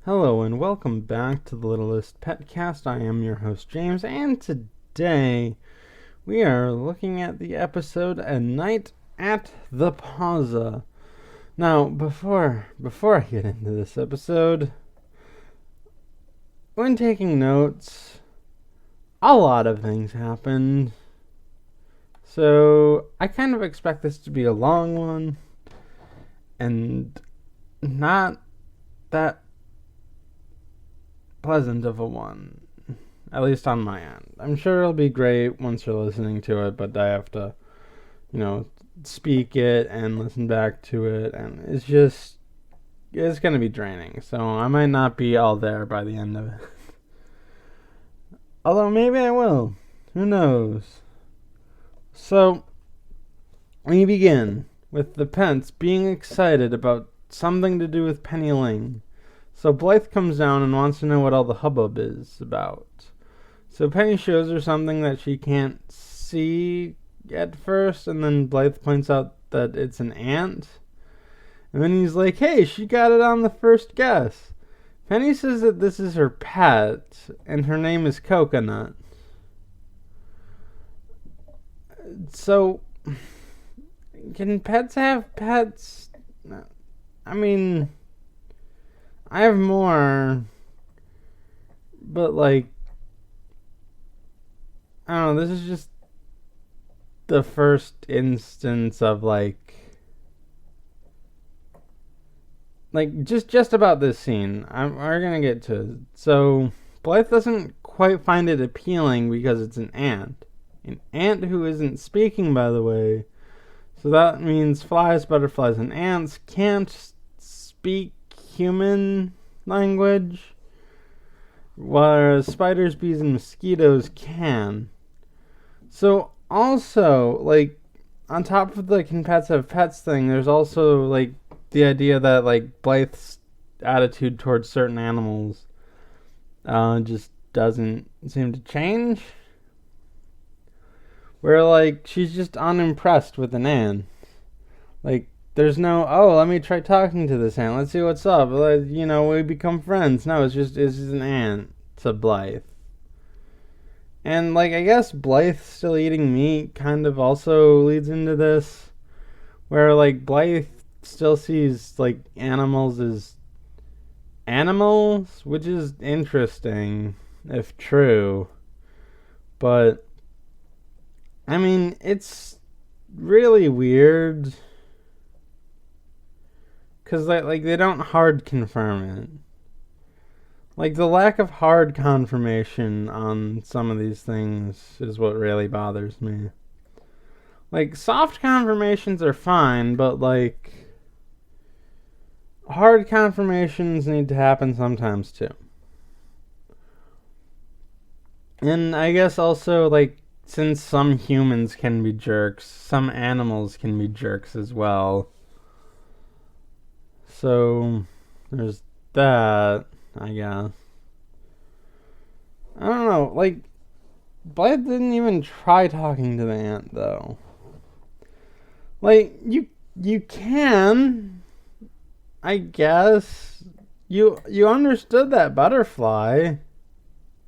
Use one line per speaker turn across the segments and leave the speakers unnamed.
Hello and welcome back to the Littlest PetCast. I am your host James, and today we are looking at the episode A Night at the Pawza. Now, before I get into this episode, when taking notes, a lot of things happened. So I kind of expect this to be a long one and not that pleasant of a one, at least on my end. I'm sure it'll be great once you're listening to it, but I have to, speak it and listen back to it, and it's gonna be draining, so I might not be all there by the end of it. Although maybe I will. Who knows? So, we begin with the pets being excited about something to do with Penny Lane. So Blythe comes down and wants to know what all the hubbub is about. So Penny shows her something that she can't see at first, and then Blythe points out that it's an ant. And then he's like, hey, she got it on the first guess. Penny says that this is her pet, and her name is Coconut. So, can pets have pets? I mean, I have more, but I don't know, this is just the first instance of just about this scene. We're gonna get to it. So, Blythe doesn't quite find it appealing because it's an ant. An ant who isn't speaking, by the way. So that means flies, butterflies, and ants can't speak human language, whereas spiders, bees, and mosquitoes can. So also, on top of the can pets have pets thing, there's also the idea that Blythe's attitude towards certain animals just doesn't seem to change, where she's just unimpressed with an ant. There's no, oh, let me try talking to this ant. Let's see what's up. We become friends. No, it's just an ant to Blythe. And, I guess Blythe still eating meat kind of also leads into this. Where, Blythe still sees, animals as animals. Which is interesting, if true. But, I mean, it's really weird. Because, they don't hard confirm it. The lack of hard confirmation on some of these things is what really bothers me. Soft confirmations are fine, but, hard confirmations need to happen sometimes, too. And I guess also, since some humans can be jerks, some animals can be jerks as well. So, there's that, I guess. I don't know, Blythe didn't even try talking to the ant, though. You can, I guess. You understood that butterfly,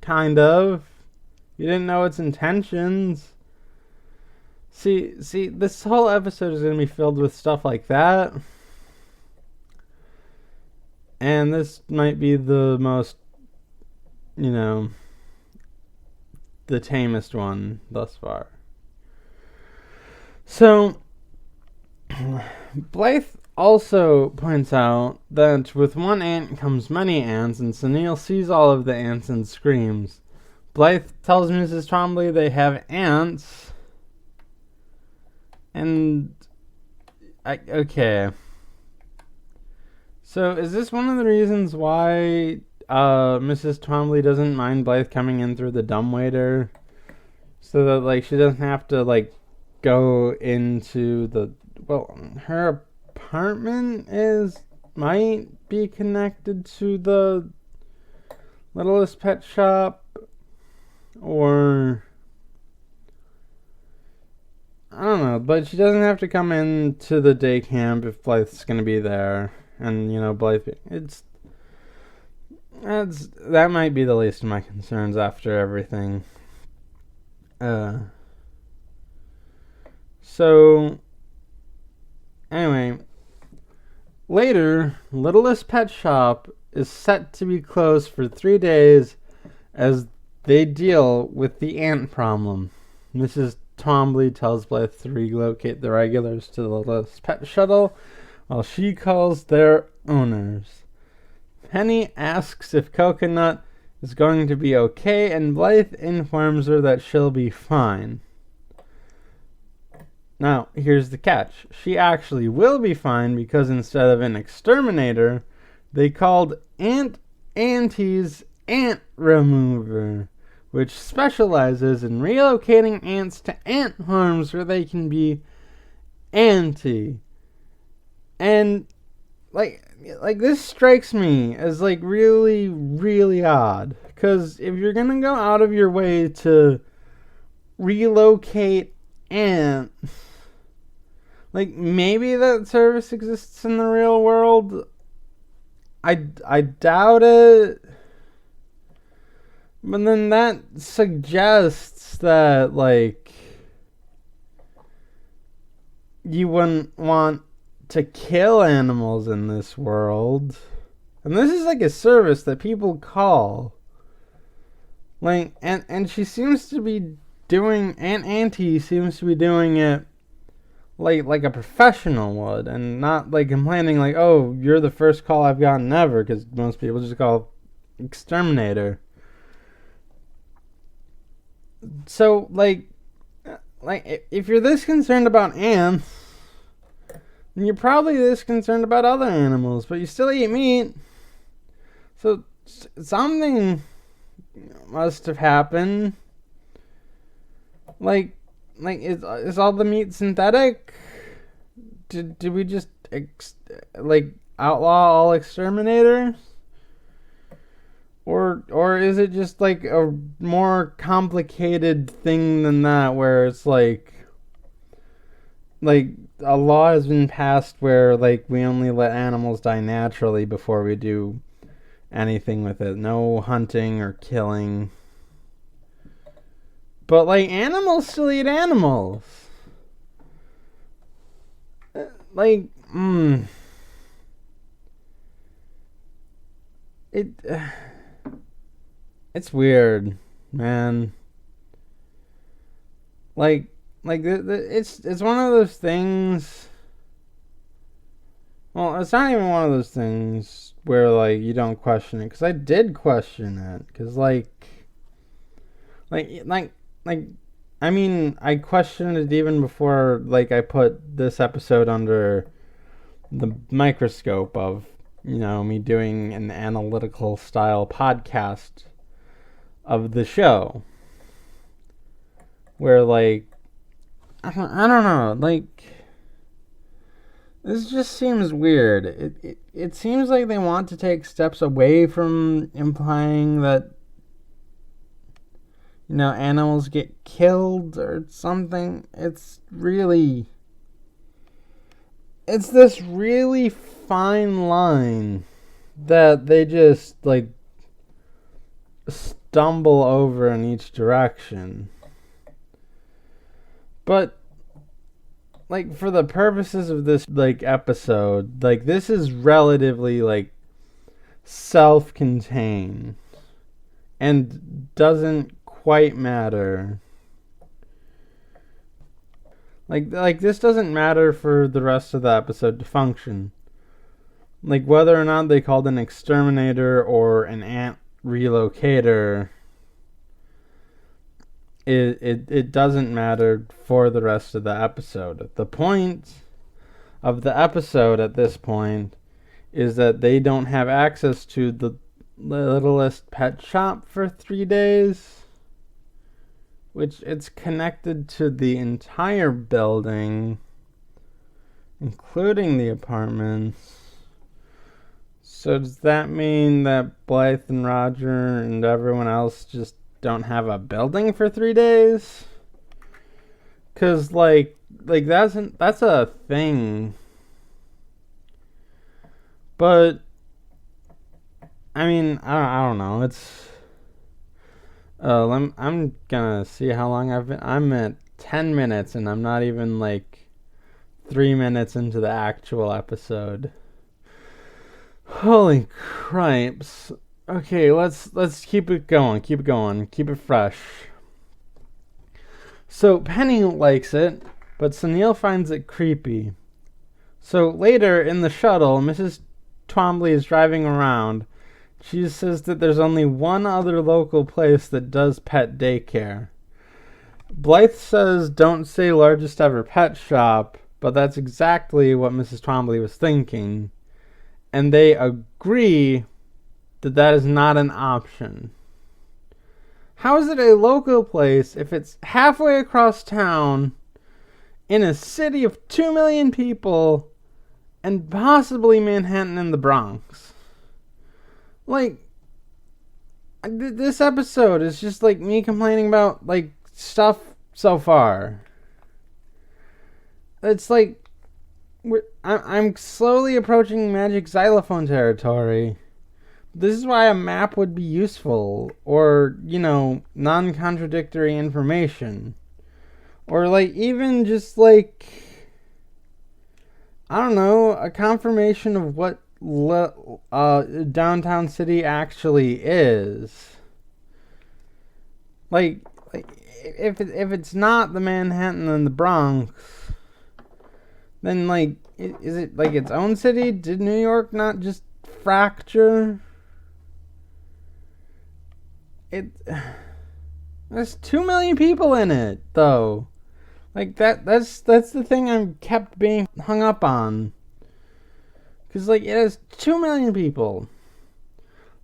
kind of. You didn't know its intentions. See, this whole episode is going to be filled with stuff like that. And this might be the most, the tamest one thus far. So, Blythe also points out that with one ant comes many ants, and Sunil sees all of the ants and screams. Blythe tells Mrs. Twombly they have ants, and okay. So, is this one of the reasons why Mrs. Twombly doesn't mind Blythe coming in through the dumbwaiter? So that, she doesn't have to, go into the... Well, her apartment might be connected to the Littlest Pet Shop, or... I don't know, but she doesn't have to come into the day camp if Blythe's gonna be there. And, Blythe, it's... That might be the least of my concerns after everything. So, anyway, later, Littlest Pet Shop is set to be closed for 3 days as they deal with the ant problem. Mrs. Twombly tells Blythe to relocate the regulars to the Littlest Pet Shuttle while she calls their owners. Penny asks if Coconut is going to be okay, and Blythe informs her that she'll be fine. Now, here's the catch. She actually will be fine because instead of an exterminator, they called Aunt Auntie's Ant Remover, which specializes in relocating ants to ant farms where they can be anti. And like this strikes me as like really, really odd. Because if you're gonna go out of your way to relocate ants, like maybe that service exists in the real world. I doubt it. But then that suggests that like you wouldn't want to kill animals in this world. And this is like a service that people call. Like, and she seems to be doing, Aunt Auntie seems to be doing it like a professional would, and not like complaining like, oh, you're the first call I've gotten ever, because most people just call exterminator. So, like if you're this concerned about ants, then you're probably this concerned about other animals, but you still eat meat. So something must have happened. Like is all the meat synthetic? Did we just outlaw all exterminators? Or is it just like a more complicated thing than that, where it's like a law has been passed where like we only let animals die naturally before we do anything with it. No hunting or killing. But like animals still eat animals. It's weird, man. It's one of those things. Well, it's not even one of those things where like you don't question it, because I did question it, because I mean, I questioned it even before like I put this episode under the microscope of, me doing an analytical style podcast of the show, where like I don't know, like this just seems weird. It seems like they want to take steps away from implying that animals get killed or something. It's this really fine line that they just like stumble over in each direction. But like for the purposes of this like episode, like this is relatively like self-contained and doesn't quite matter. Like this doesn't matter for the rest of the episode to function. Like whether or not they called an exterminator or an ant relocator, it doesn't matter for the rest of the episode. The point of the episode at this point is that they don't have access to the Littlest Pet Shop for 3 days, which it's connected to the entire building, including the apartments. So does that mean that Blythe and Roger and everyone else just don't have a building for 3 days? Cause like that's a thing. But I mean, I don't know. It's I'm gonna see how long I've been. I'm at 10 minutes, and I'm not even like 3 minutes into the actual episode. Holy cripes! Okay, let's keep it going. Keep it going. Keep it fresh. So Penny likes it, but Sunil finds it creepy. So later in the shuttle, Mrs. Twombly is driving around. She says that there's only one other local place that does pet daycare. Blythe says don't say largest ever pet shop, but that's exactly what Mrs. Twombly was thinking. And they agree that that is not an option. How is it a local place if it's halfway across town in a city of 2 million people and possibly Manhattan and the Bronx? Like, this episode is just like me complaining about like stuff so far. It's like I'm slowly approaching magic xylophone territory. This is why a map would be useful, or, non-contradictory information. Or, like, even just, like, I don't know, a confirmation of what downtown city actually is. Like if it's not the Manhattan and the Bronx, then, like, is it, like, its own city? Did New York not just fracture? There's 2 million people in it, though. Like, that's the thing I'm kept being hung up on. Because, like, it has 2 million people.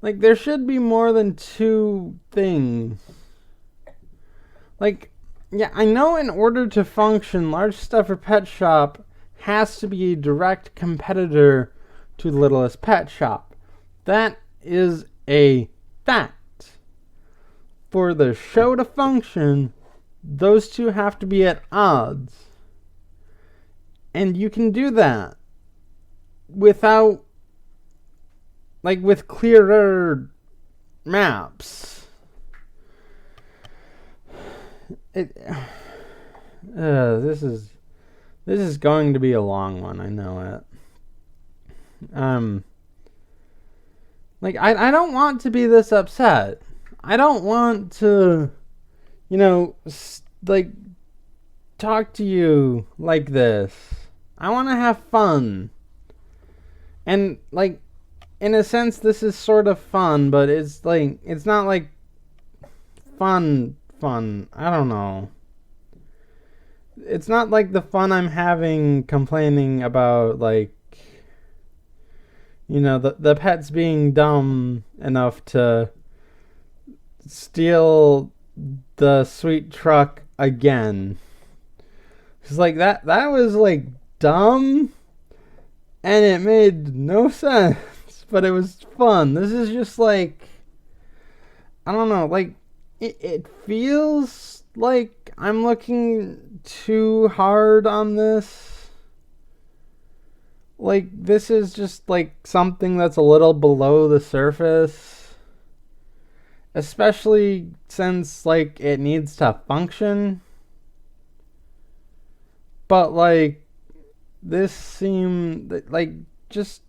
Like, there should be more than 2 things. Like, yeah, I know in order to function, Large Stuffer Pet Shop has to be a direct competitor to Littlest Pet Shop. That is a fact. For the show to function, those two have to be at odds. And you can do that without, like, with clearer maps. This is going to be a long one, I know it. Like, I don't want to be this upset. I don't want to, like, talk to you like this. I want to have fun. And, like, in a sense, this is sort of fun, but it's, like, it's not, like, fun. I don't know. It's not like the fun I'm having complaining about, like, the pets being dumb enough to steal the sweet truck again. Cause like that was like dumb, and it made no sense, but it was fun. This is just like, I don't know, like it feels like I'm looking too hard on this. Like, this is just like something that's a little below the surface. Especially since, like, it needs to function. But, like, this seemed, like, just...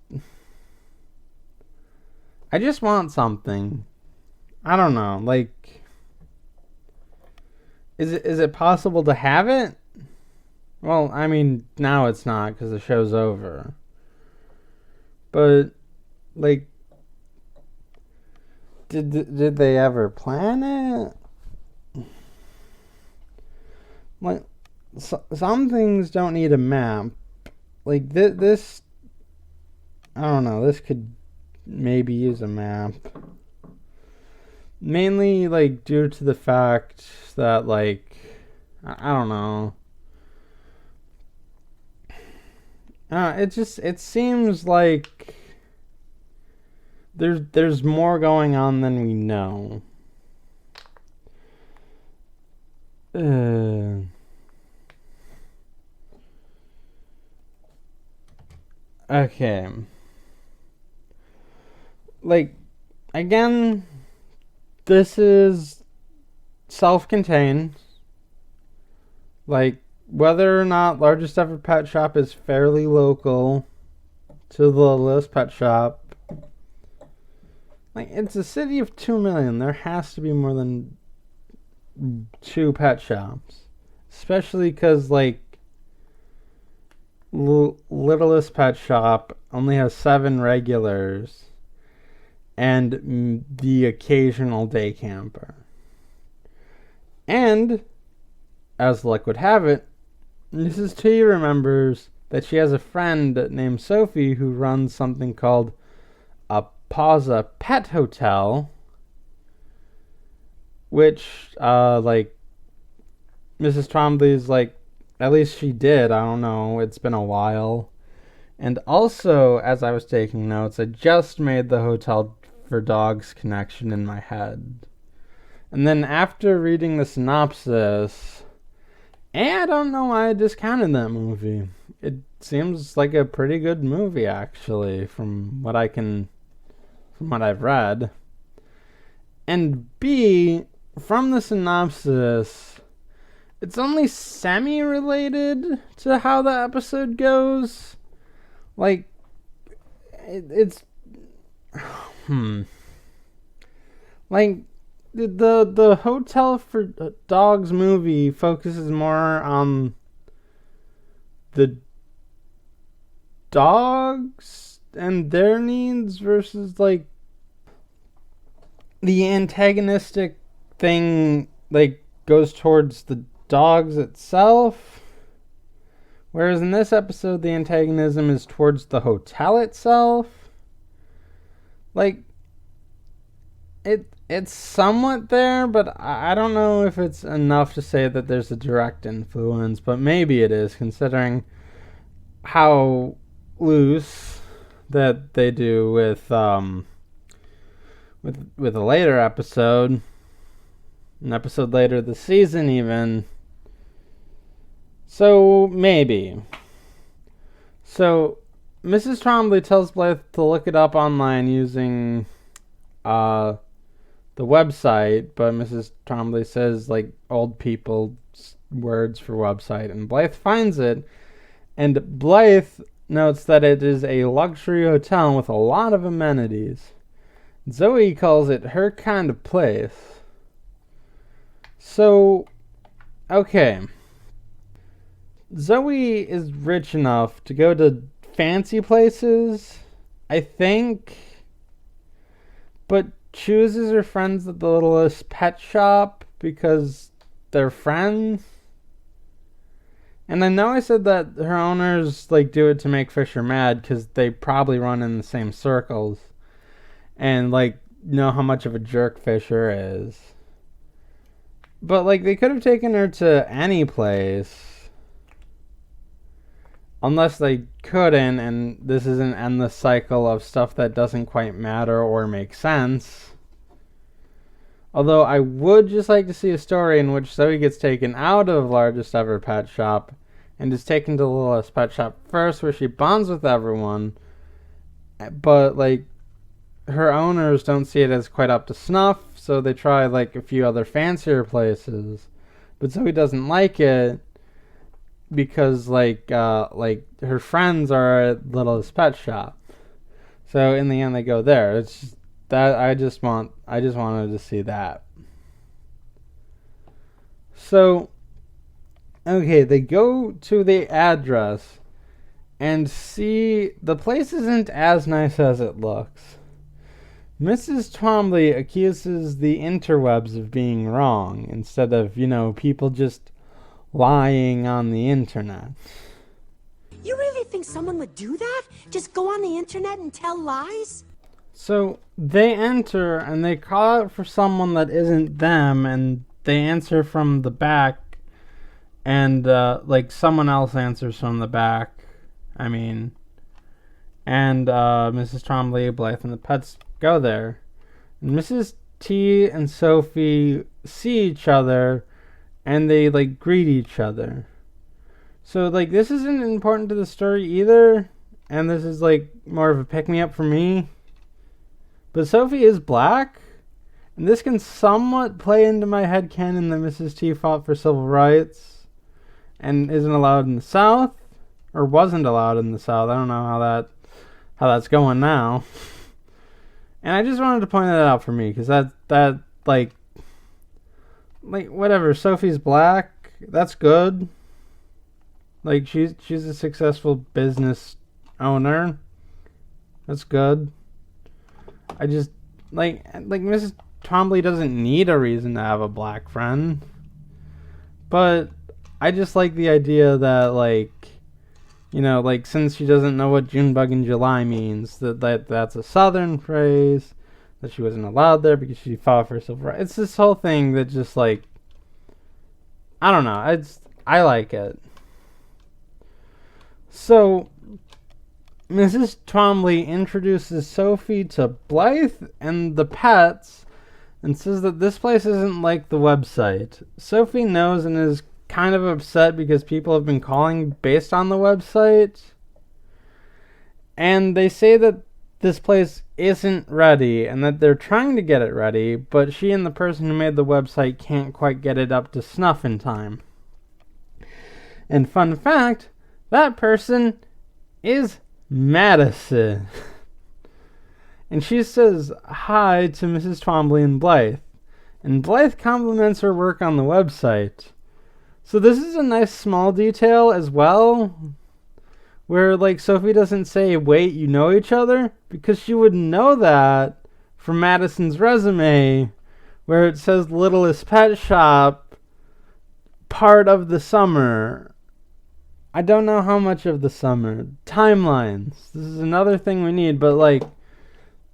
I just want something. I don't know, like... Is it possible to have it? Well, I mean, now it's not, because the show's over. But, like... Did they ever plan it? Like, some things don't need a map. Like, this, I don't know, this could maybe use a map. Mainly, like, due to the fact that, like, I don't know. It seems like there's more going on than we know. Okay. Like, again, this is self-contained. Like, whether or not Largest Ever Pet Shop is fairly local to the Littlest Pet Shop, like, it's a city of 2 million. There has to be more than 2 pet shops. Especially because, like, Littlest Pet Shop only has 7 regulars and the occasional day camper. And, as luck would have it, Mrs. T remembers that she has a friend named Sophie who runs something called a Pawza-Hotel, which, like, Mrs. Trombley's like, at least she did. I don't know. It's been a while. And also, as I was taking notes, I just made the Hotel for Dogs connection in my head. And then after reading the synopsis, I don't know why I discounted that movie. It seems like a pretty good movie, actually, from what I've read. And B, from the synopsis, it's only semi-related to how the episode goes. Like, it's... Like, the Hotel for Dogs movie focuses more on the dogs and their needs versus, like, the antagonistic thing, like, goes towards the dogs itself. Whereas in this episode, the antagonism is towards the hotel itself. Like, it's somewhat there, but I don't know if it's enough to say that there's a direct influence, but maybe it is, considering how loose that they do with a later episode, an episode later this season even. So maybe. So Mrs. Trombley tells Blythe to look it up online using the website, but Mrs. Trombley says, like, old people words for website, and Blythe finds it, and Blythe notes that it is a luxury hotel with a lot of amenities. Zoe calls it her kind of place. So, okay. Zoe is rich enough to go to fancy places, I think, but chooses her friends at the Littlest Pet Shop because they're friends. And I know I said that her owners, like, do it to make Fisher mad because they probably run in the same circles and, like, know how much of a jerk Fisher is. But, like, they could have taken her to any place. Unless they couldn't, and this is an endless cycle of stuff that doesn't quite matter or make sense. Although I would just like to see a story in which Zoe gets taken out of Largest Ever Pet Shop and is taken to the Littlest Pet Shop first, where she bonds with everyone, but, like, her owners don't see it as quite up to snuff, so they try, like, a few other fancier places. But Zoe doesn't like it because, like her friends are at Littlest Pet Shop. So in the end they go there. It's just that I just wanted to see that. So, okay, they go to the address and see the place isn't as nice as it looks. Mrs. Trombley accuses the interwebs of being wrong instead of, people just lying on the internet.
You really think someone would do that? Just go on the internet and tell lies?
So they enter and they call out for someone that isn't them, and they answer from the back, and someone else answers from the back. And Mrs. Trombley, Blythe, and the pets go there. And Mrs. T and Sophie see each other, and they, greet each other. So, this isn't important to the story either, and this is, more of a pick-me-up for me. But Sophie is black, and this can somewhat play into my headcanon that Mrs. T fought for civil rights and isn't allowed in the South, or wasn't allowed in the South. I don't know how that's going now. And I just wanted to point that out for me, because that like whatever. Sophie's black. That's good. Like she's a successful business owner. That's good. I just like Mrs. Twombly doesn't need a reason to have a black friend. But I just like the idea that, like, you know, like, since she doesn't know what Junebug in July means, that's a Southern phrase, that she wasn't allowed there because she fought for civil rights. It's this whole thing that just, like, I don't know. I like it. So, Mrs. Twombly introduces Sophie to Blythe and the pets and says that this place isn't like the website. Sophie knows and is kind of upset because people have been calling based on the website. And they say that this place isn't ready and that they're trying to get it ready, but she and the person who made the website can't quite get it up to snuff in time. And fun fact, that person is Madison. And she says hi to Mrs. Twombly and Blythe. And Blythe compliments her work on the website. So this is a nice small detail as well, where, like, Sophie doesn't say, wait, you know each other? Because she would know that from Madison's resume, where it says Littlest Pet Shop, part of the summer. I don't know how much of the summer. Timelines. This is another thing we need, but, like,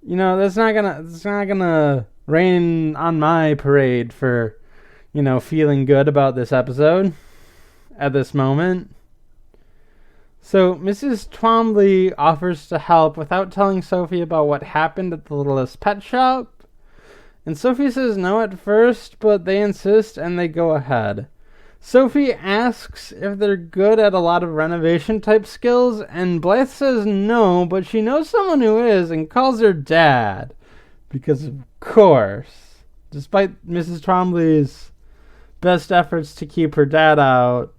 you know, it's not gonna rain on my parade for, you know, feeling good about this episode at this moment. So Mrs. Twombly offers to help without telling Sophie about what happened at the Littlest Pet Shop. And Sophie says no at first, but they insist and they go ahead. Sophie asks if they're good at a lot of renovation type skills, and Blythe says no, but she knows someone who is and calls her dad. Because of course, despite Mrs. Twombly's best efforts to keep her dad out,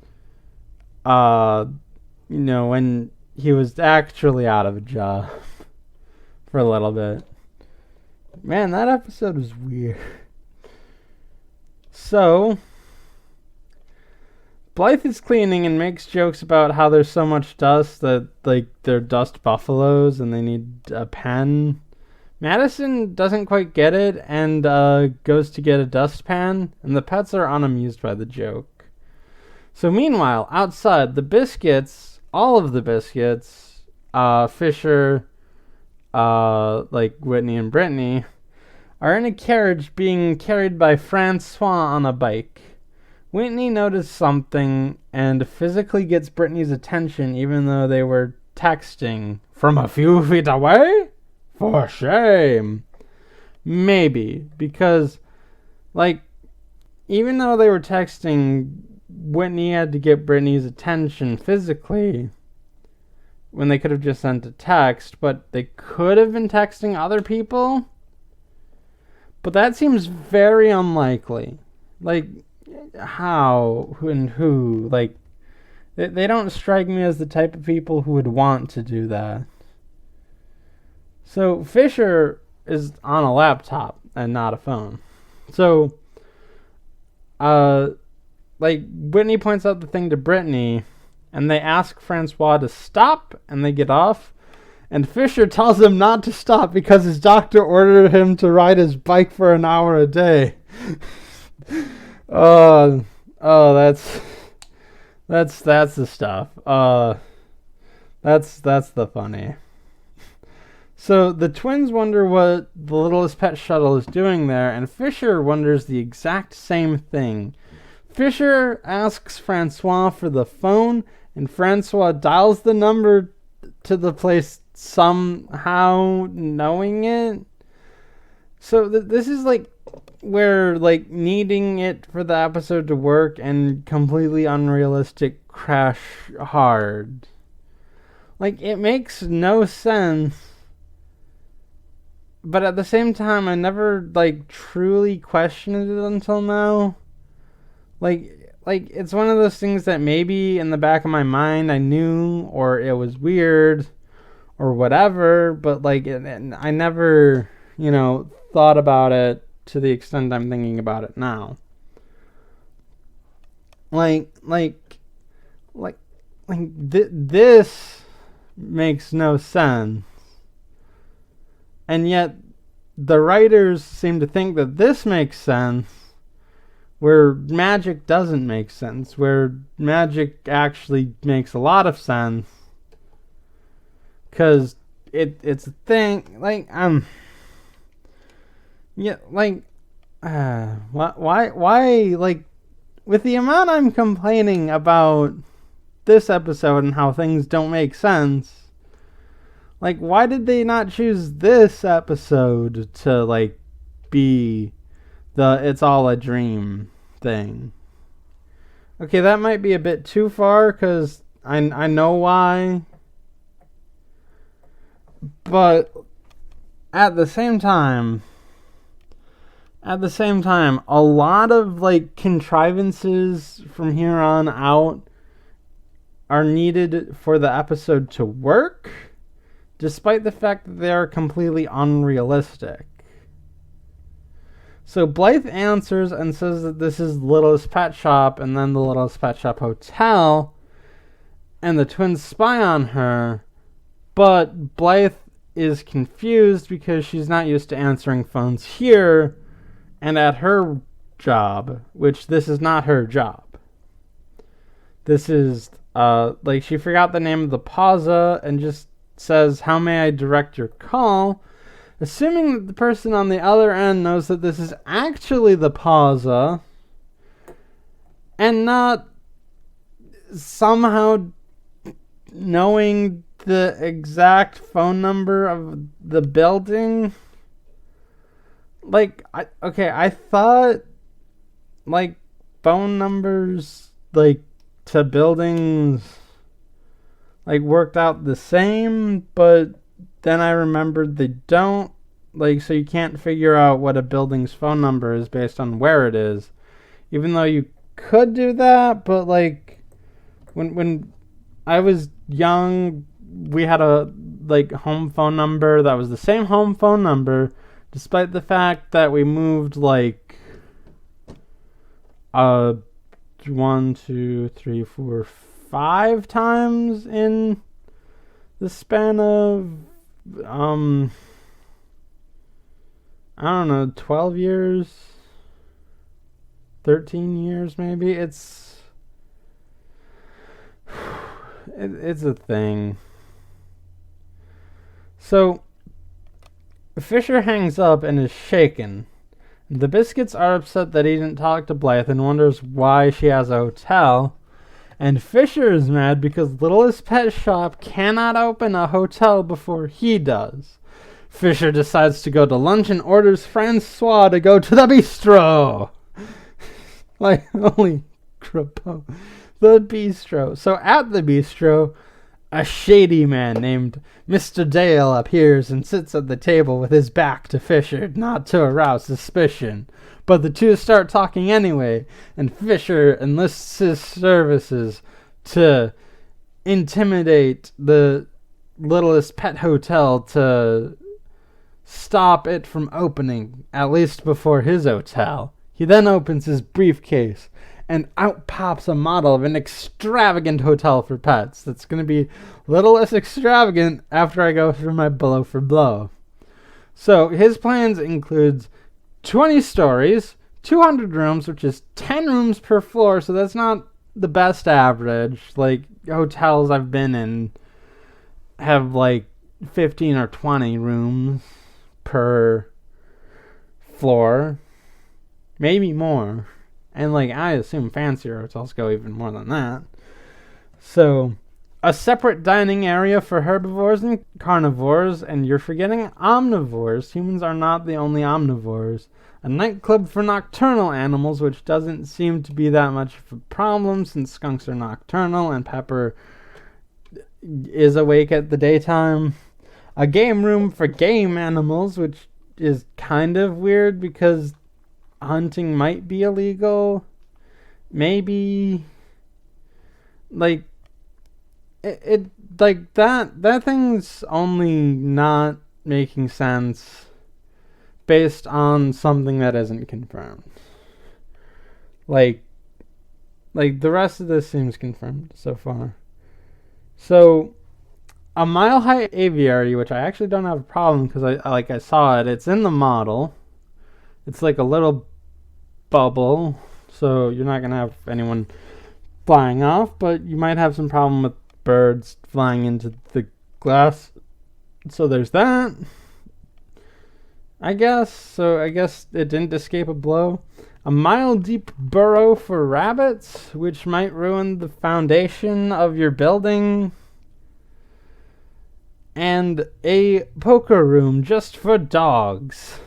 you know, when he was actually out of a job for a little bit. Man, that episode was weird. So, Blythe is cleaning and makes jokes about how there's so much dust that, like, they're dust buffaloes and they need a pen. Madison doesn't quite get it and goes to get a dustpan, and the pets are unamused by the joke. So meanwhile, outside, the Biskits, all of the Biskits, Fisher, like Whitney and Brittany, are in a carriage being carried by Francois on a bike. Whitney noticed something and physically gets Brittany's attention even though they were texting from a few feet away? For shame. Maybe, because, like, even though they were texting, Whitney had to get Brittany's attention physically when they could have just sent a text, but they could have been texting other people. But that seems very unlikely. Like, how and who? Like, they don't strike me as the type of people who would want to do that. So Fisher is on a laptop and not a phone. So, like, Whitney points out the thing to Brittany, and they ask Francois to stop, and they get off. And Fisher tells him not to stop because his doctor ordered him to ride his bike for an hour a day. That's the stuff. That's the funny. So the twins wonder what the Littlest Pet Shuttle is doing there, and Fisher wonders the exact same thing. Fisher asks Francois for the phone, and Francois dials the number to the place somehow knowing it. So this is like where, like, needing it for the episode to work and completely unrealistic crash hard. Like, it makes no sense but at the same time, I never, like, truly questioned it until now. Like, it's one of those things that maybe in the back of my mind I knew, or it was weird, or whatever, but, like, I never, thought about it to the extent I'm thinking about it now. This makes no sense. And yet, the writers seem to think that this makes sense, where magic doesn't make sense, where magic actually makes a lot of sense. Because it's a thing, why, like, with the amount I'm complaining about this episode and how things don't make sense, like, why did they not choose this episode to, like, be the it's all a dream thing? Okay, that might be a bit too far, because I know why. But at the same time, a lot of, like, contrivances from here on out are needed for the episode to work, despite the fact that they are completely unrealistic. So Blythe answers and says that this is Littlest Pet Shop and then the Littlest Pet Shop Hotel, and the twins spy on her, but Blythe is confused because she's not used to answering phones here and at her job, which this is not her job. This is, she forgot the name of the Pawza and just says, "How may I direct your call?" Assuming that the person on the other end knows that this is actually the Pawza and not somehow knowing the exact phone number of the building. I thought, like, phone numbers, like, to buildings, like, worked out the same, but then I remembered they don't. Like, so you can't figure out what a building's phone number is based on where it is. Even though you could do that, but, like, when I was young, we had a, like, home phone number that was the same home phone number, despite the fact that we moved, like, 1, 2, 3, 4, 5 times in the span of, I don't know, 12 years, 13 years maybe. It's a thing. So Fisher hangs up and is shaken. The Biskits are upset that he didn't talk to Blythe and wonders why she has a hotel. And Fisher is mad because Littlest Pet Shop cannot open a hotel before he does. Fisher decides to go to lunch and orders Francois to go to the bistro. Like, holy crapo. The bistro. So at the bistro, a shady man named Mr. Dale appears and sits at the table with his back to Fisher, not to arouse suspicion. But the two start talking anyway, and Fisher enlists his services to intimidate the Littlest Pet Hotel to stop it from opening, at least before his hotel. He then opens his briefcase, and out pops a model of an extravagant hotel for pets that's going to be a little less extravagant after I go through my blow for blow. So his plans includes 20 stories, 200 rooms, which is 10 rooms per floor, so that's not the best average. Like, hotels I've been in have, like, 15 or 20 rooms per floor. Maybe more. And, like, I assume fancier hotels go even more than that. So, a separate dining area for herbivores and carnivores, and you're forgetting omnivores. Humans are not the only omnivores. A nightclub for nocturnal animals, which doesn't seem to be that much of a problem since skunks are nocturnal and Pepper is awake at the daytime. a game room for game animals, which is kind of weird because hunting might be illegal. Maybe, like, it like that thing's only not making sense based on something that isn't confirmed. Like the rest of this seems confirmed so far. So, a Mile High Aviary, which I actually don't have a problem because I saw it. It's in the model. It's like a little bubble, so you're not gonna have anyone flying off, but you might have some problem with birds flying into the glass. So there's that. I guess it didn't escape a blow. A mile-deep burrow for rabbits, which might ruin the foundation of your building. And a poker room just for dogs.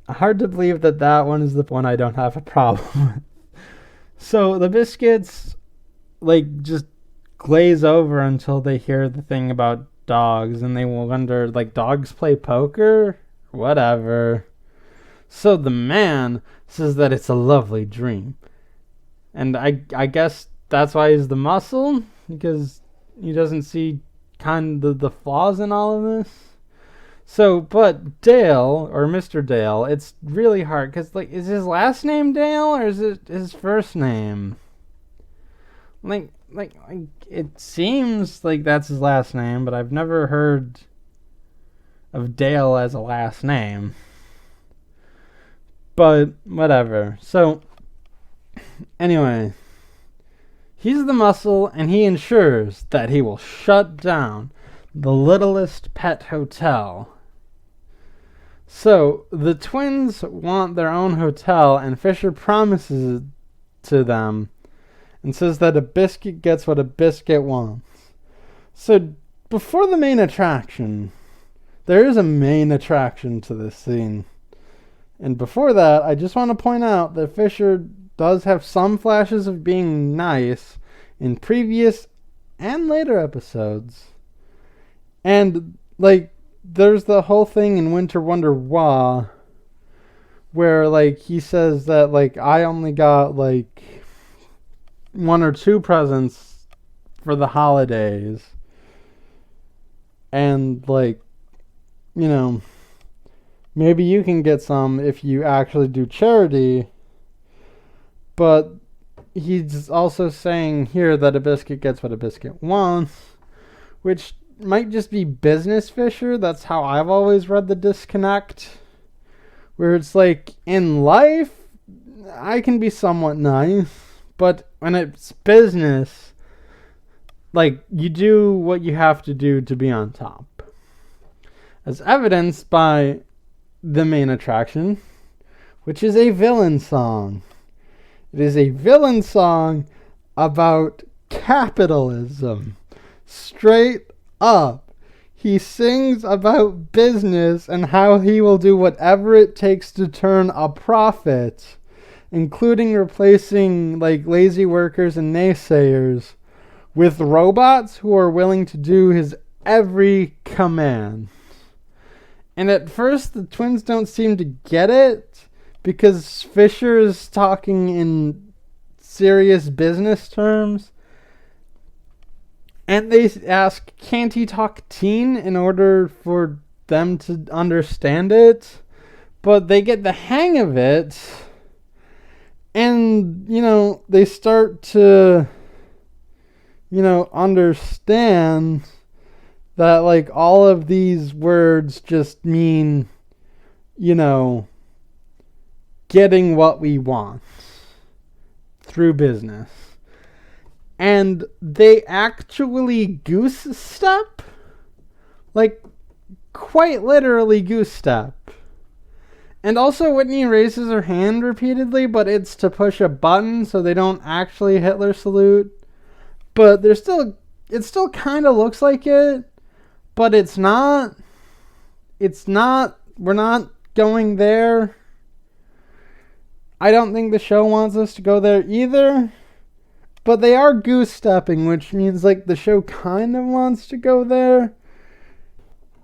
Hard to believe that one is the one I don't have a problem with. So the biscuits, like, just glaze over until they hear the thing about dogs, and they will wonder, like, dogs play poker? Whatever. So the man says that it's a lovely dream. And I guess that's why he's the muscle, because he doesn't see kind of the flaws in all of this. So, but Dale, or Mr. Dale, it's really hard, because, like, is his last name Dale, or is it his first name? Like, it seems like that's his last name, but I've never heard of Dale as a last name. But, whatever. So, anyway, he's the muscle, and he ensures that he will shut down the Littlest Pet Hotel. So, the twins want their own hotel, and Fisher promises it to them and says that a biscuit gets what a biscuit wants. So, before the main attraction, there is a main attraction to this scene. And before that, I just want to point out that Fisher does have some flashes of being nice in previous and later episodes. And, like, there's the whole thing in Winter Wonder Wah where, like, he says that, like, I only got, like, 1 or 2 presents for the holidays. And, like, you know, maybe you can get some if you actually do charity. But he's also saying here that a biscuit gets what a biscuit wants, which might just be business Fisher. That's how I've always read the disconnect, where it's like, in life I can be somewhat nice, but when it's business, like, you do what you have to do to be on top, as evidenced by the main attraction, which is a villain song. It is a villain song about capitalism. Straight up. He sings about business and how he will do whatever it takes to turn a profit, including replacing, like, lazy workers and naysayers with robots who are willing to do his every command. And at first, the twins don't seem to get it, because Fisher is talking in serious business terms. And they ask, can't he talk teen in order for them to understand it? But they get the hang of it. And, you know, they start to, you know, understand that, like, all of these words just mean, you know, getting what we want through business. And they actually goose step, like, quite literally goose step. And also Whitney raises her hand repeatedly, but it's to push a button, so they don't actually Hitler salute. But it still kind of looks like it, but it's not. We're not going there. I don't think the show wants us to go there either. But they are goose-stepping, which means, like, the show kind of wants to go there.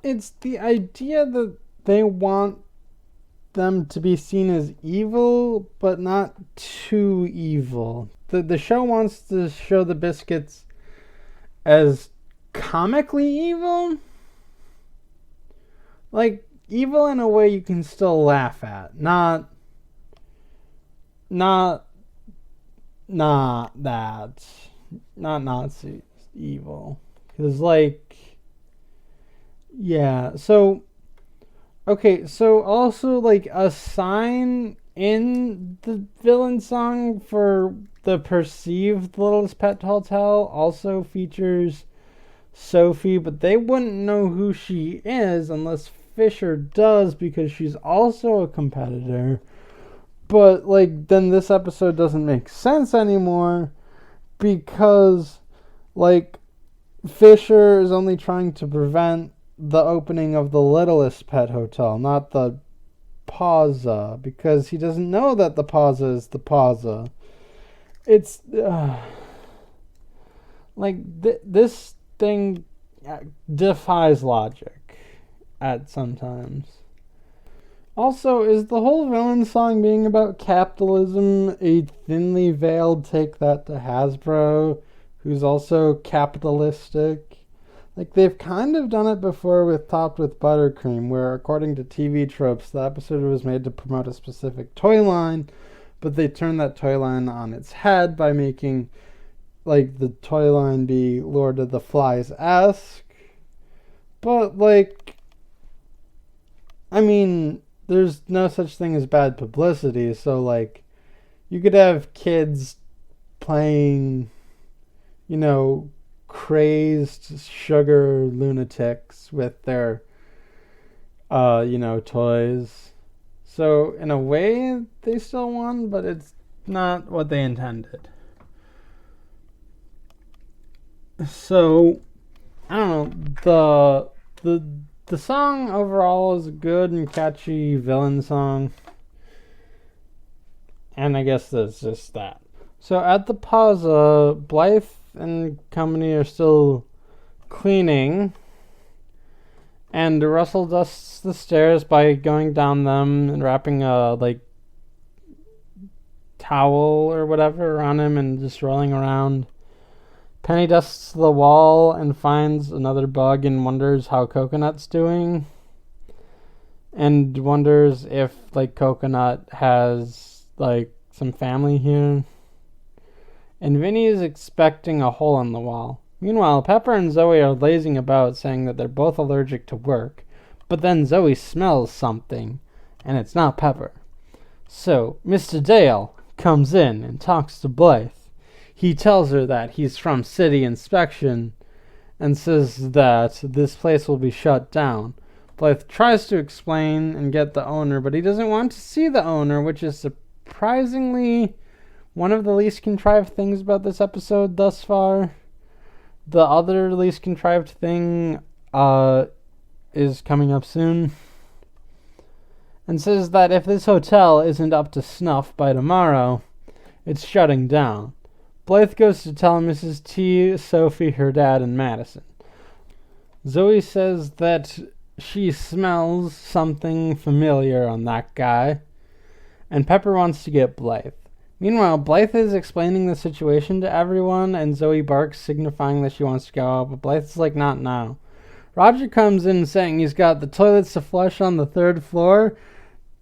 It's the idea that they want them to be seen as evil, but not too evil. The show wants to show the Biskits as comically evil. Like, evil in a way you can still laugh at. Not that. Not Nazi evil. Because, like, yeah, so, okay, so also, like, a sign in the villain song for the perceived Littlest Pet Hotel also features Sophie, but they wouldn't know who she is unless Fisher does, because she's also a competitor. But, like, then this episode doesn't make sense anymore because, like, Fisher is only trying to prevent the opening of the Littlest Pet Hotel, not the Pawza, because he doesn't know that the Pawza is the Pawza. It's this thing defies logic at sometimes. Also, is the whole villain song being about capitalism a thinly veiled take that to Hasbro, who's also capitalistic? Like, they've kind of done it before with Topped with Buttercream, where, according to TV tropes, the episode was made to promote a specific toy line, but they turned that toy line on its head by making, like, the toy line be Lord of the Flies-esque. But, like, I mean, there's no such thing as bad publicity, so, like, you could have kids playing, you know, crazed sugar lunatics with their, toys. So, in a way, they still won, but it's not what they intended. So, I don't know, the song overall is a good and catchy villain song. And I guess that's just that. So at the Pawza, Blythe and company are still cleaning. And Russell dusts the stairs by going down them and wrapping a, like, towel or whatever around him and just rolling around. Penny dusts the wall and finds another bug and wonders how Coconut's doing. And wonders if, like, Coconut has, like, some family here. And Vinny is expecting a hole in the wall. Meanwhile, Pepper and Zoe are lazing about, saying that they're both allergic to work. But then Zoe smells something, and it's not Pepper. So, Mr. Dale comes in and talks to Blythe. He tells her that he's from City Inspection and says that this place will be shut down. Blythe tries to explain and get the owner, but he doesn't want to see the owner, which is surprisingly one of the least contrived things about this episode thus far. The other least contrived thing is coming up soon. And says that if this hotel isn't up to snuff by tomorrow, it's shutting down. Blythe goes to tell Mrs. T, Sophie, her dad, and Madison. Zoe says that she smells something familiar on that guy, and Pepper wants to get Blythe. Meanwhile, Blythe is explaining the situation to everyone, and Zoe barks, signifying that she wants to go out, but Blythe's like, not now. Roger comes in saying he's got the toilets to flush on the 3rd floor,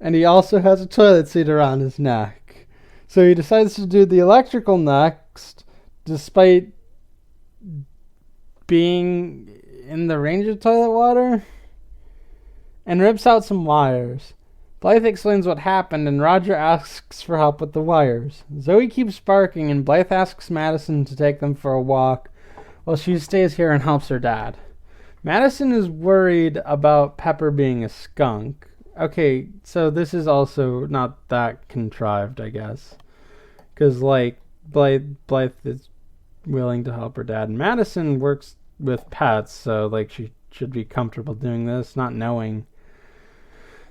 and he also has a toilet seat around his neck. So he decides to do the electrical next, despite being in the range of toilet water, and rips out some wires. Blythe explains what happened, and Roger asks for help with the wires. Zoe keeps barking, and Blythe asks Madison to take them for a walk, while she stays here and helps her dad. Madison is worried about Pepper being a skunk. Okay, so this is also not that contrived, I guess. Because, like, Blythe is willing to help her dad. And Madison works with pets, so, like, she should be comfortable doing this, not knowing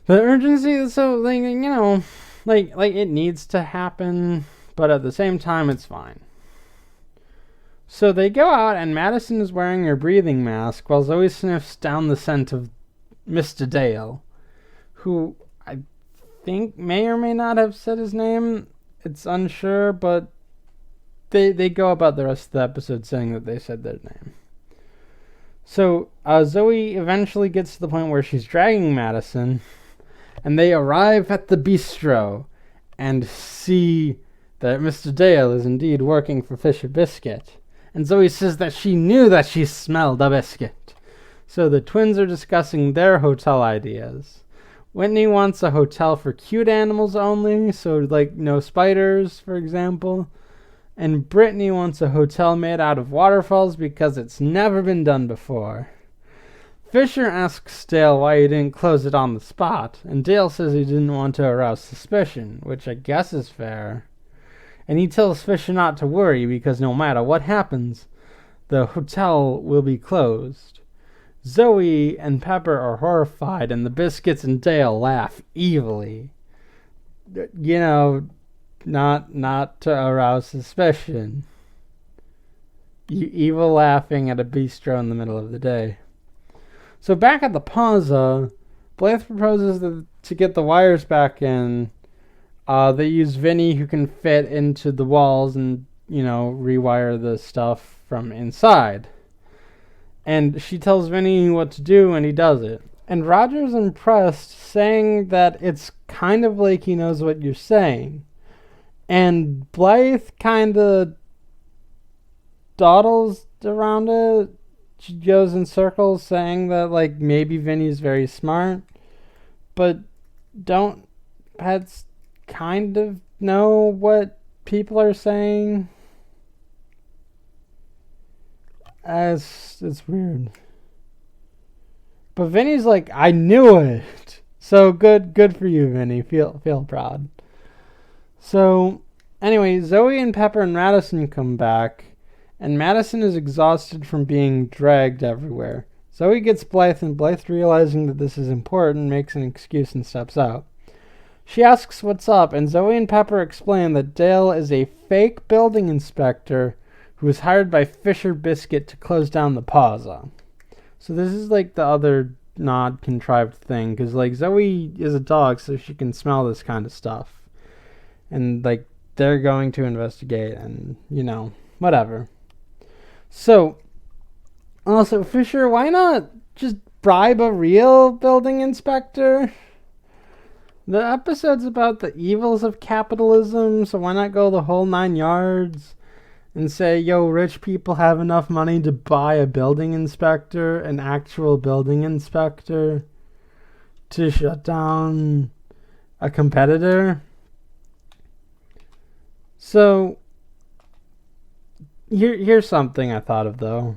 the urgency. So, like, you know, like it needs to happen, but at the same time, it's fine. So they go out, and Madison is wearing her breathing mask while Zoe sniffs down the scent of Mr. Dale, who I think may or may not have said his name. It's unsure, but they go about the rest of the episode saying that they said their name. So Zoe eventually gets to the point where she's dragging Madison, and they arrive at the bistro and see that Mr. Dale is indeed working for Fisher Biskit. And Zoe says that she knew that she smelled a biscuit. So the twins are discussing their hotel ideas. Whitney wants a hotel for cute animals only, so like no spiders, for example. And Brittany wants a hotel made out of waterfalls because it's never been done before. Fisher asks Dale why he didn't close it on the spot, and Dale says he didn't want to arouse suspicion, which I guess is fair. And he tells Fisher not to worry because no matter what happens, the hotel will be closed. Zoe and Pepper are horrified, and the Biskits and Dale laugh evilly. You know, not to arouse suspicion. Evil laughing at a bistro in the middle of the day. So back at the Pawza, Blythe proposes to get the wires back in. They use Vinny, who can fit into the walls and, rewire the stuff from inside. And she tells Vinny what to do, and he does it. And Roger's impressed, saying that it's kind of like he knows what you're saying. And Blythe kind of dawdles around it. She goes in circles saying that, like, maybe Vinny's very smart. But don't pets kind of know what people are saying? It's weird. But Vinny's like, I knew it. So good for you, Vinny. Feel proud. So anyway, Zoe and Pepper and Madison come back, and Madison is exhausted from being dragged everywhere. Zoe gets Blythe, and Blythe, realizing that this is important, makes an excuse and steps out. She asks what's up, and Zoe and Pepper explain that Dale is a fake building inspector who was hired by Fisher Biskit to close down the Pawza. So this is like the other not contrived thing, because like Zoe is a dog, so she can smell this kind of stuff. And like they're going to investigate, and whatever. So also, Fisher, why not just bribe a real building inspector? The episode's about the evils of capitalism, so why not go the whole 9 yards and say, yo, rich people have enough money to buy a building inspector, an actual building inspector, to shut down a competitor? So, here's something I thought of, though.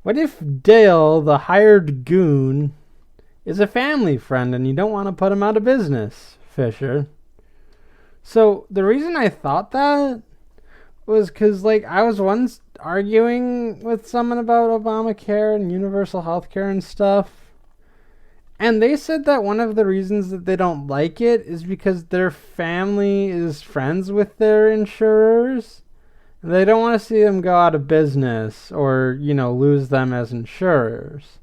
What if Dale, the hired goon, is a family friend and you don't want to put him out of business, Fisher? So the reason I thought that was because, like, I was once arguing with someone about Obamacare and universal health care and stuff, and they said that one of the reasons that they don't like it is because their family is friends with their insurers. They don't want to see them go out of business or, lose them as insurers.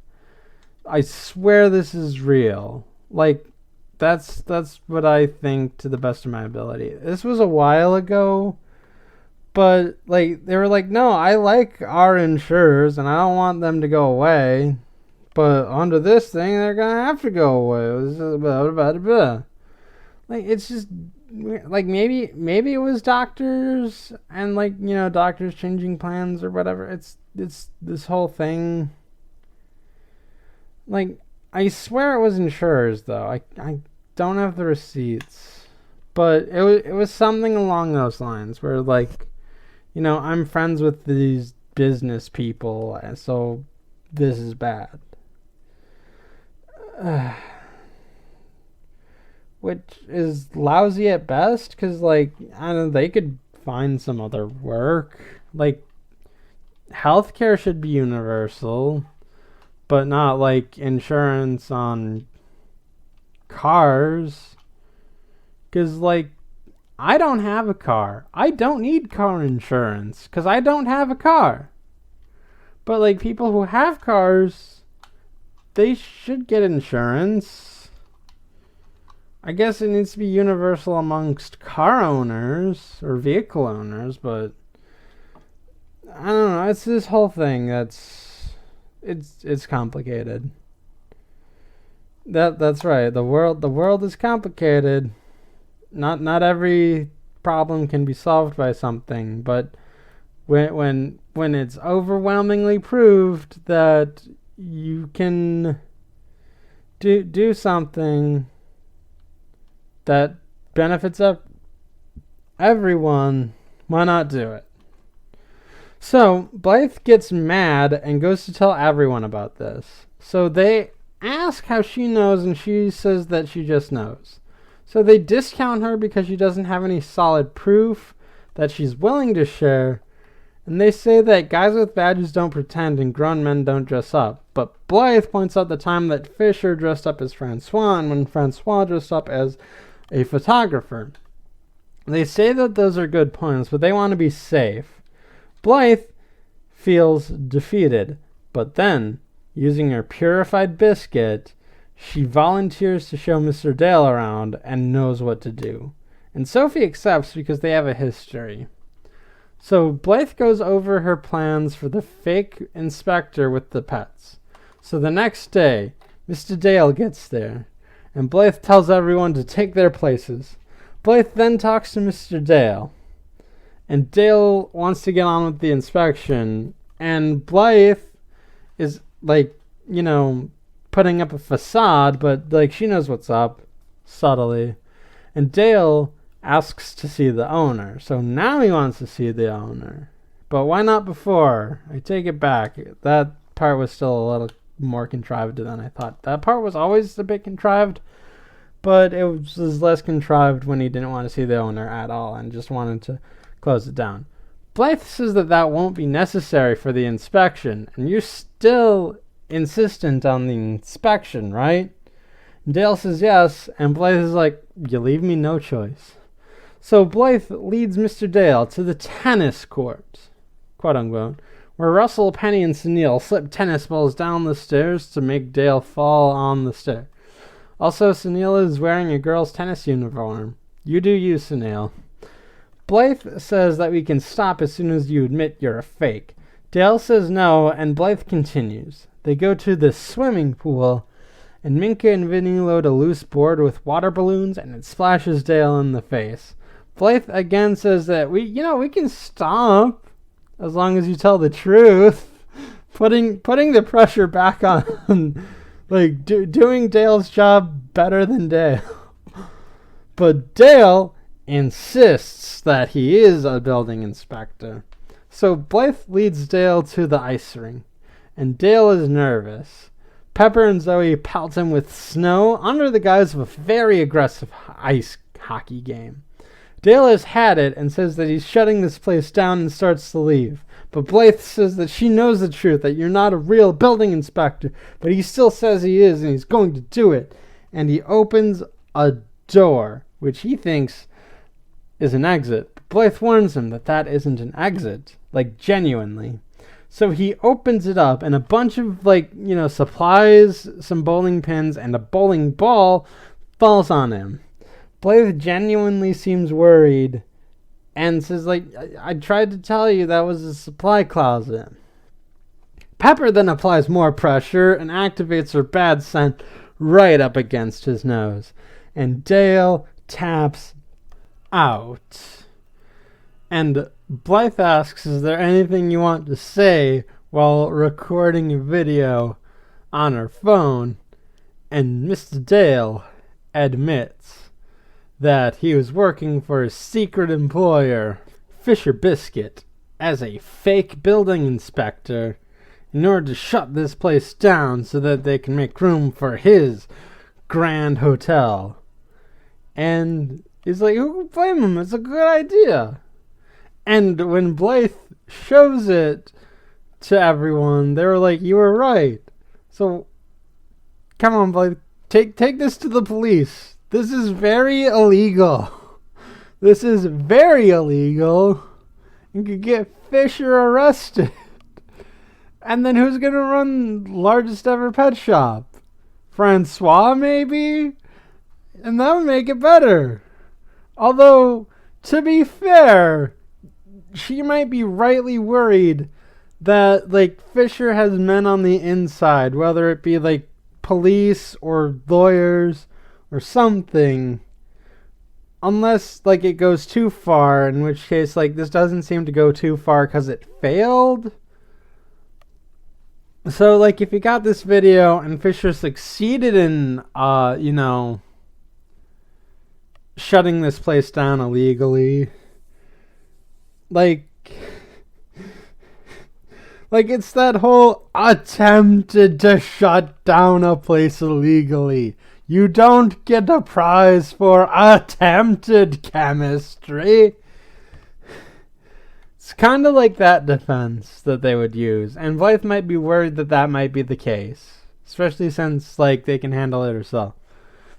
I swear this is real. Like, that's what I think to the best of my ability. This was a while ago, but like they were like, no, I like our insurers and I don't want them to go away. But under this thing, they're gonna have to go away. Blah, blah, blah, blah. Like, it's just like maybe it was doctors and doctors changing plans or whatever. It's this whole thing. Like, I swear it was insurers, though. I don't have the receipts. But it was something along those lines where, like, I'm friends with these business people, so this is bad. Which is lousy at best, because, like, I don't know, they could find some other work. Like, healthcare should be universal, but not like insurance on cars. Because, like, I don't have a car. I don't need car insurance because I don't have a car. But, like, people who have cars, they should get insurance. I guess it needs to be universal amongst car owners or vehicle owners, but I don't know. It's this whole thing that's it's complicated. That's right. The world is complicated. Not every problem can be solved by something, but when it's overwhelmingly proved that you can do something that benefits everyone, why not do it? So Blythe gets mad and goes to tell everyone about this. So they ask how she knows, and she says that she just knows. So they discount her because she doesn't have any solid proof that she's willing to share. And they say that guys with badges don't pretend and grown men don't dress up. But Blythe points out the time that Fisher dressed up as Francois and when Francois dressed up as a photographer. They say that those are good points, but they want to be safe. Blythe feels defeated, but then, using her purified biscuit, she volunteers to show Mr. Dale around and knows what to do. And Sophie accepts because they have a history. So Blythe goes over her plans for the fake inspector with the pets. So the next day, Mr. Dale gets there, and Blythe tells everyone to take their places. Blythe then talks to Mr. Dale, and Dale wants to get on with the inspection, and Blythe is, like, you know, putting up a facade, but, like, she knows what's up, subtly. And Dale asks to see the owner. So now he wants to see the owner. But why not before? I take it back. That part was still a little more contrived than I thought. That part was always a bit contrived, but it was less contrived when he didn't want to see the owner at all and just wanted to close it down. Blythe says that won't be necessary for the inspection, and you're still insistent on the inspection, right? And Dale says yes, and Blythe is like, you leave me no choice. So Blythe leads Mr. Dale to the tennis court, quote unquote, where Russell, Penny, and Sunil slip tennis balls down the stairs to make Dale fall on the stair. Also, Sunil is wearing a girl's tennis uniform. You do you, Sunil. Blythe says that we can stop as soon as you admit you're a fake. Dale says no, and Blythe continues. They go to the swimming pool, and Minka and Vinny load a loose board with water balloons, and it splashes Dale in the face. Blythe again says that we can stop as long as you tell the truth. Putting the pressure back on, like, doing Dale's job better than Dale. But Dale insists that he is a building inspector. So Blythe leads Dale to the ice rink, and Dale is nervous. Pepper and Zoe pelt him with snow under the guise of a very aggressive ice hockey game. Dale has had it and says that he's shutting this place down and starts to leave. But Blythe says that she knows the truth, that you're not a real building inspector, but he still says he is, and he's going to do it. And he opens a door, which he thinks is an exit. But Blythe warns him that isn't an exit, like, genuinely. So he opens it up, and a bunch of, supplies, some bowling pins, and a bowling ball falls on him. Blythe genuinely seems worried and says, I tried to tell you that was a supply closet. Pepper then applies more pressure and activates her bad scent right up against his nose. And Dale taps out. And Blythe asks, is there anything you want to say while recording a video on her phone? And Mr. Dale admits that he was working for his secret employer, Fisher Biskit, as a fake building inspector in order to shut this place down so that they can make room for his grand hotel. And he's like, who can blame him? It's a good idea. And when Blythe shows it to everyone, they were like, you were right. So, come on, Blythe, take this to the police. This is very illegal. This is very illegal and could get Fisher arrested. And then who's going to run largest ever pet shop? Francois, maybe? And that would make it better. Although, to be fair, she might be rightly worried that, like, Fisher has men on the inside, whether it be, like, police or lawyers or something. Unless, like, it goes too far, in which case, like, this doesn't seem to go too far because it failed. So, like, if you got this video and Fisher succeeded in, shutting this place down illegally, like it's that whole attempted to shut down a place illegally. You don't get a prize for attempted chemistry. It's kind of like that defense that they would use. And Blythe might be worried that that might be the case. Especially since, like, they can handle it herself.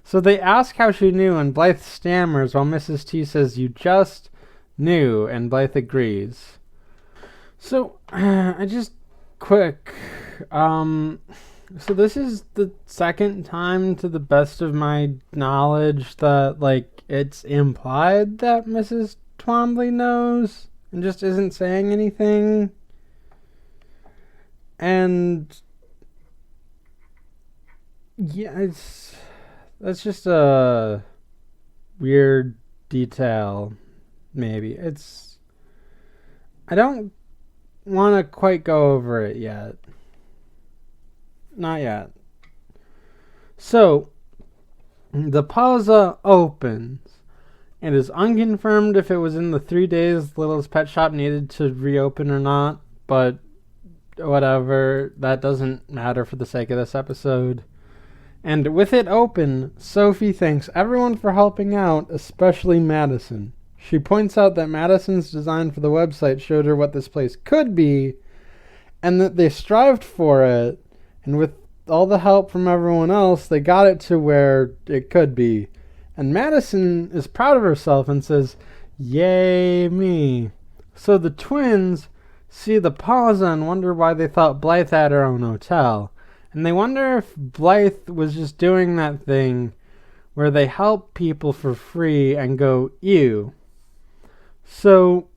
So they ask how she knew, and Blythe stammers while Mrs. T says, "You just knew," and Blythe agrees. So, quick. So this is the second time, to the best of my knowledge, that, like, it's implied that Mrs. Twombly knows and just isn't saying anything. And yeah, that's just a weird detail, maybe. I don't want to quite go over it yet. Not yet. So, the Pawza opens. It is unconfirmed if it was in the 3 days Littlest Pet Shop needed to reopen or not, but whatever, that doesn't matter for the sake of this episode. And with it open, Sophie thanks everyone for helping out, especially Madison. She points out that Madison's design for the website showed her what this place could be, and that they strived for it, and with all the help from everyone else, they got it to where it could be. And Madison is proud of herself and says, "Yay me." So the twins see the Pawza and wonder why they thought Blythe had her own hotel. And they wonder if Blythe was just doing that thing where they help people for free and go, ew. So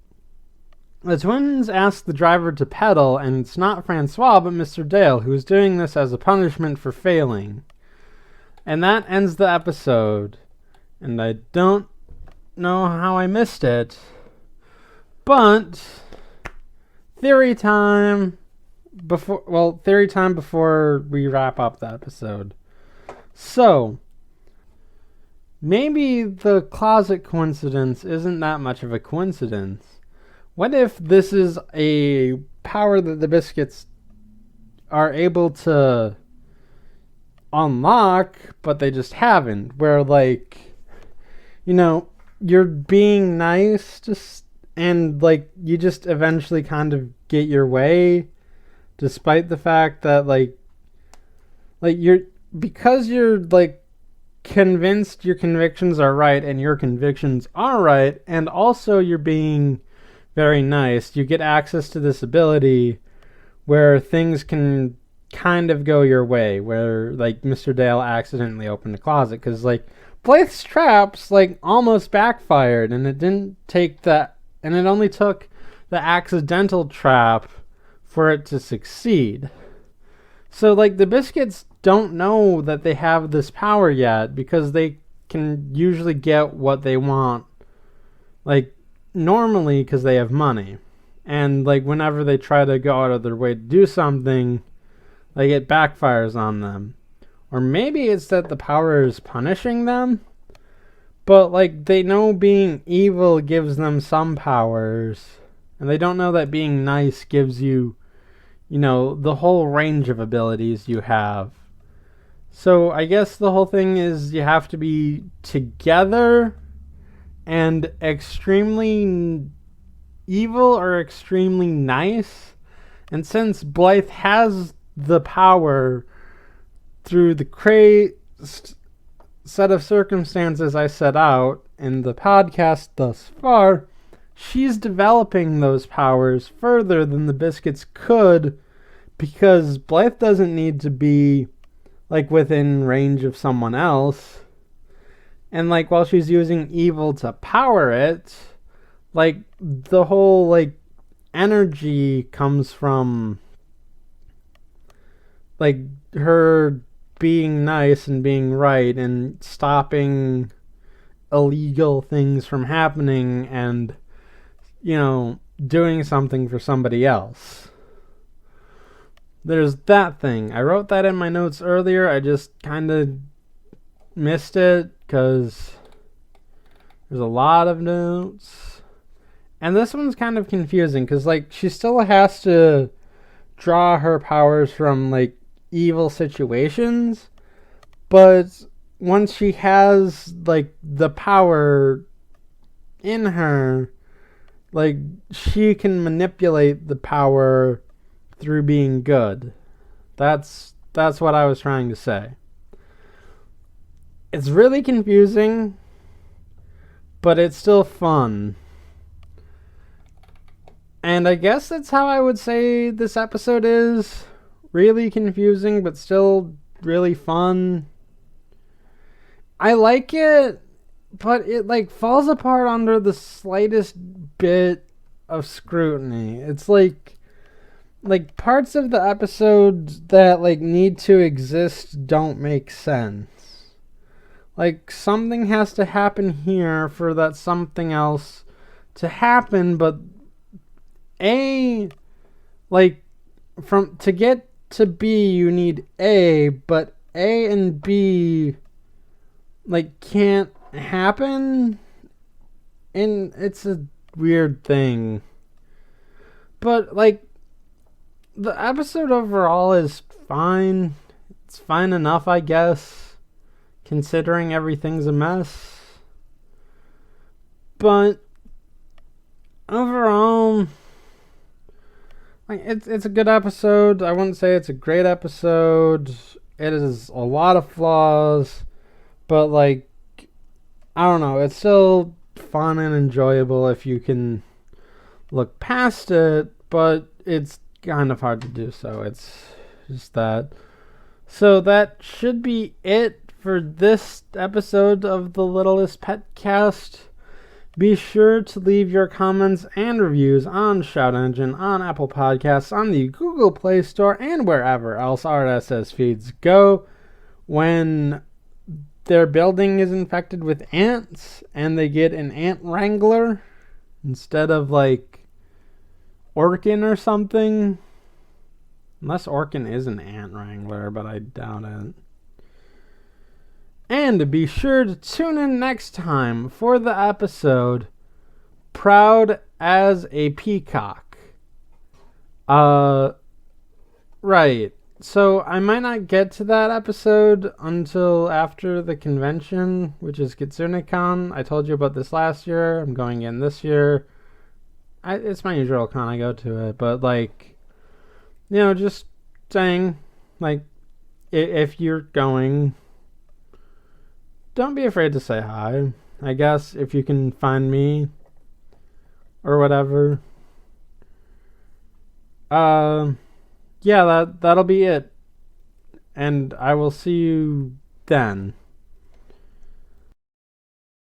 the twins ask the driver to pedal, and it's not Francois but Mr. Dale, who is doing this as a punishment for failing. And that ends the episode. And I don't know how I missed it. But theory time before we wrap up the episode. So, maybe the closet coincidence isn't that much of a coincidence. What if this is a power that the Biskits are able to unlock, but they just haven't? Where, like, you're being nice, and, like, you just eventually kind of get your way, despite the fact that, like because you're, like, convinced your convictions are right, and your convictions are right, and also you're being very nice, you get access to this ability where things can kind of go your way, where, like, Mr. Dale accidentally opened a closet, because, like, Blythe's traps, like, almost backfired, and it didn't take that, and it only took the accidental trap for it to succeed. So, like, the Biskits don't know that they have this power yet, because they can usually get what they want, like, normally, because they have money. And, like, whenever they try to go out of their way to do something, like, it backfires on them. Or maybe it's that the power is punishing them, but, like, they know being evil gives them some powers, and they don't know that being nice gives you, the whole range of abilities you have. So I guess the whole thing is you have to be together and extremely evil or extremely nice. And since Blythe has the power through the set of circumstances I set out in the podcast thus far, she's developing those powers further than the Biscuits could, because Blythe doesn't need to be like within range of someone else. And like while she's using evil to power it, like the whole like energy comes from like her being nice and being right and stopping illegal things from happening and, you know, doing something for somebody else. There's that thing. I wrote that in my notes earlier. I just kind of missed it because there's a lot of notes. And this one's kind of confusing because, like, she still has to draw her powers from, like, evil situations. But once she has, like, the power in her, like, she can manipulate the power through being good. That's what I was trying to say. It's really confusing, but it's still fun. And I guess that's how I would say this episode is. Really confusing, but still really fun. I like it, but it like falls apart under the slightest bit of scrutiny. It's like parts of the episode that like need to exist don't make sense. Like something has to happen here for that something else to happen, but to get to B you need A, but A and B like can't happen, and it's a weird thing. But like the episode overall is fine. It's fine enough, I guess, considering everything's a mess. But overall, like it's a good episode. I wouldn't say it's a great episode. It is a lot of flaws, but like I don't know, it's still fun and enjoyable if you can look past it, but it's kind of hard to do so. It's just that. So that should be it for this episode of the Littlest PetCast. Be sure to leave your comments and reviews on Shout Engine, on Apple Podcasts, on the Google Play Store, and wherever else RSS feeds go. When their building is infected with ants and they get an ant wrangler instead of like Orkin or something. Unless Orkin is an ant wrangler, but I doubt it. And be sure to tune in next time for the episode Proud as a Peacock. Right. So I might not get to that episode until after the convention, which is KitsuneCon. I told you about this last year. I'm going in this year. It's my usual con. I go to it. But, like, you know, just saying, like, if you're going, don't be afraid to say hi. I guess if you can find me or whatever. Yeah, that'll be it. And I will see you then.